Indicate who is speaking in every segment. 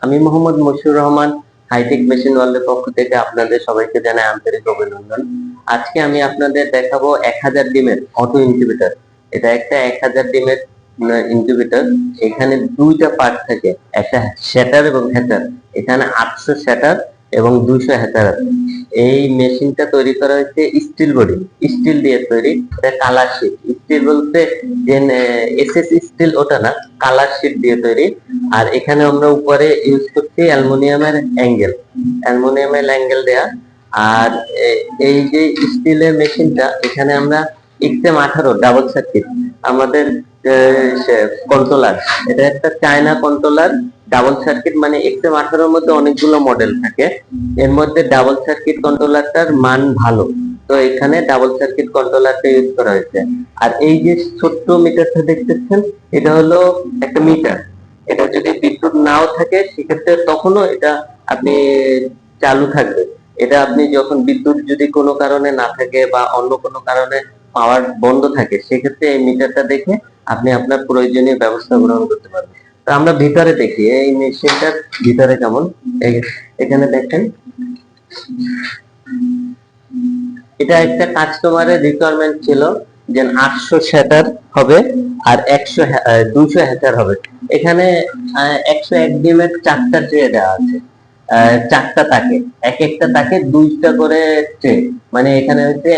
Speaker 1: আমি Mohammad Moshiur Rahman, hi tech machine ওয়ার্ল্ডের পক্ষ থেকে আপনাদের সবাইকে জানাই আন্তরিক অভিনন্দন। আজকে আমি আপনাদের দেখাবো 1000 ডিমের অটো ইনকিউবেটর। এটা একটা 1000 ডিমের ইনকিউবেটর। এখানে দুইটা পার্ট থাকে, একটা শ্যাটার এবং হ্যাচার। এখানে 800 শ্যাটার এবং 200 হ্যাচার আছে। এই মেশিনটা তৈরি করা হয়েছে স্টিল বডি, স্টিল দিয়ে তৈরি। এটা কালার শিট, স্টিল বলতে যে এসএস স্টিল ওটা না, কালার শিট দিয়ে তৈরি। আর এখানে আমরা উপরে ইউজ করছি অ্যালুমিনিয়ামের অ্যাঙ্গেল দেয়া। আর এই যে স্টিলের মেশিনটা, এখানে আমরা XM18 ডাবল সার্কিট আমাদের কন্ট্রোলার, এটা একটা চায়না কন্ট্রোলার ডাবল সার্কিট। মানে XM18 এর মধ্যে অনেকগুলো মডেল থাকে, এর মধ্যে ডাবল সার্কিট কন্ট্রোলারটার মান ভালো, তো এখানে ডাবল সার্কিট কন্ট্রোলারটা ইউজ করা হয়েছে। আর এই যে ছোট্ট মিটারটা দেখতেছেন, এটা হলো একটা মিটার। এটা যদি বিদ্যুৎ নাও থাকে সেক্ষেত্রে তখনও এটা আপনি চালু থাকবে। এটা আপনি যখন বিদ্যুৎ যদি কোনো কারণে না থাকে বা অন্য কোনো কারণে পাওয়ার বন্ধ থাকে, সেক্ষেত্রে এই মিটারটা দেখে আপনি আপনার প্রয়োজনীয় ব্যবস্থা গ্রহণ করতে পারবেন। তো আমরা ভিতরে দেখি এই মেশিনটার ভিতরে কেমন। এখানে দেখেন, এটা একটা কাস্টমারের রিকোয়ারমেন্ট ছিল যে 800 শ্যাটার হবে আর 200 হ্যাচার হবে। এখানে 101 ডিমের 4টা ট্রে দেওয়া আছে, 4টা তাকে, এক একটা তাকে 2টা করে ট্রে। মানে এখানে হচ্ছে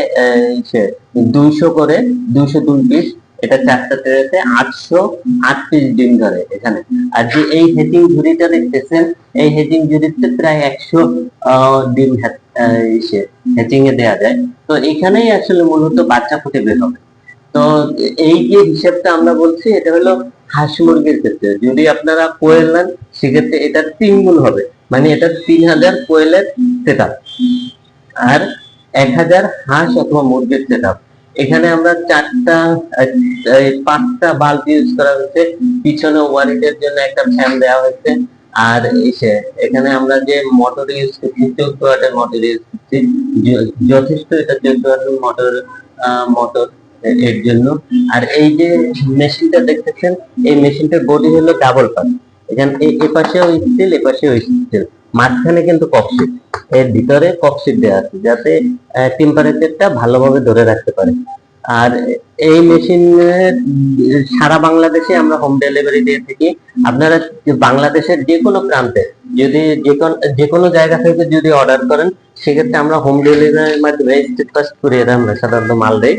Speaker 1: 200 করে, 202 পিস। এটা 4টা ট্রেতে 808 পিস ডিম ধরে এখানে। আর যে এই হেজিং ঝুড়িটা দেখতেছেন, এই হেজিং ঝুড়িতে প্রায় 100 ডিম হ্যাচিং এ দেয়া যায়। তো এখানেই আসলে মূলত বাচ্চা ফুটে বের হবে। তো এই যে হিসাবটা আমরা বলছি, এটা হলো হাঁস মুরগির ক্ষেত্রে। যদি আপনারা কোয়েল নেন সেক্ষেত্রে এটা 3 গুণ হবে, মানে এটা 3000 কোয়েলের সেট আপ আর 1000 হাঁস অথবা মুরগির সেট আপ। এখানে আমরা 5টা বাল্ব ইউজ করা হয়েছে। পিছনে ওয়ারিংয়ের জন্য একটা ফ্যান দেওয়া হয়েছে। আর এখানে আমরা যে মোটর ইউজ করছি, 14 ওয়াটের মোটর ইউজ করছি, যথেষ্ট। এটা 14 ওয়াটের মোটর এর জন্য। আর এই যে মেশিনটা দেখতেছেন, এই মেশিনটার বডি হলো ডাবল পার্ট। এখানে এ পাশেও স্টিল, এ পাশেও স্টিল, মাঝখানে কিন্তু ককশিট। এর ভিতরে ককশিট দেওয়া আছে যাতে টেম্পারেচারটা ভালোভাবে ধরে রাখতে পারে। আর এই মেশিনের সারা বাংলাদেশে আমরা হোম ডেলিভারি দিয়ে থাকি। আপনারা বাংলাদেশের যে কোনো প্রান্তে যদি যে কোনো জায়গা থেকে যদি অর্ডার করেন, সেক্ষেত্রে আমরা হোম ডেলিভারির মাধ্যমে স্টেট ফার্স্ট কুরিয়ার আমরা সাধারণত মাল দেই।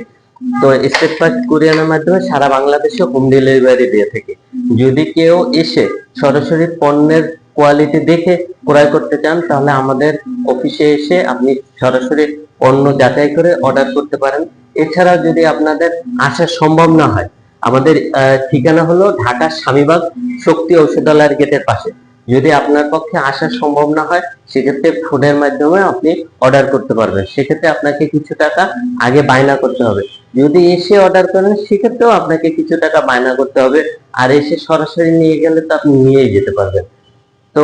Speaker 1: তো স্টেট ফার্স্ট কুরিয়ারের মাধ্যমে সারা বাংলাদেশে হোম ডেলিভারি দিয়ে থাকি। যদি কেউ এসে সরাসরি পণ্যের কোয়ালিটি দেখে ক্রয় করতে চান, তাহলে আমাদের অফিসে এসে আপনি সরাসরি পণ্য যাচাই করে অর্ডার করতে পারেন। এছাড়া যদি আপনাদের আসা সম্ভব না হয়, আমাদের ঠিকানা হলো ঢাকা স্বামীবাগ শক্তি ঔষধালয়ের গেটের পাশে। যদি আপনার পক্ষে আসা সম্ভব না হয়, সেক্ষেত্রে ফোনের মাধ্যমে আপনি অর্ডার করতে পারবেন। সেক্ষেত্রে আপনাকে কিছু টাকা আগে বায়না করতে হবে। যদি এসে অর্ডার করেন, সেক্ষেত্রেও আপনাকে কিছু টাকা বায়না করতে হবে। আর এসে সরাসরি নিয়ে গেলে তো আপনি নিয়েই যেতে পারবেন। তো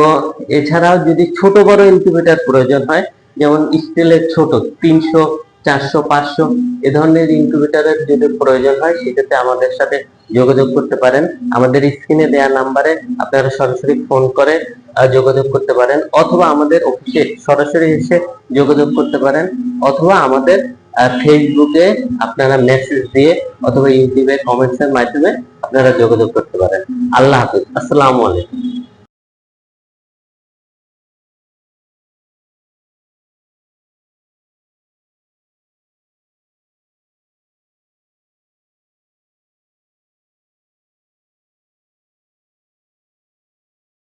Speaker 1: এছাড়াও যদি ছোট বড় ইনকিউবেটর প্রয়োজন হয়, যেমন স্টিলের ছোট 300, 400, 500 এ ধরনের ইনকিউবেটরের যদি প্রয়োজন হয়, সেক্ষেত্রে আমাদের সাথে যোগাযোগ করতে পারেন। আমাদের স্ক্রিনে দেওয়া নাম্বারে আপনারা সরাসরি ফোন করে যোগাযোগ করতে পারেন, অথবা আমাদের অফিসে সরাসরি এসে যোগাযোগ করতে পারেন, অথবা আমাদের ফেসবুকে আপনারা মেসেজ দিয়ে অথবা ইউটিউবে কমেন্টস এর মাধ্যমে আপনারা যোগাযোগ করতে পারেন। আল্লাহ হাফেজ, আসসালামু আলাইকুম।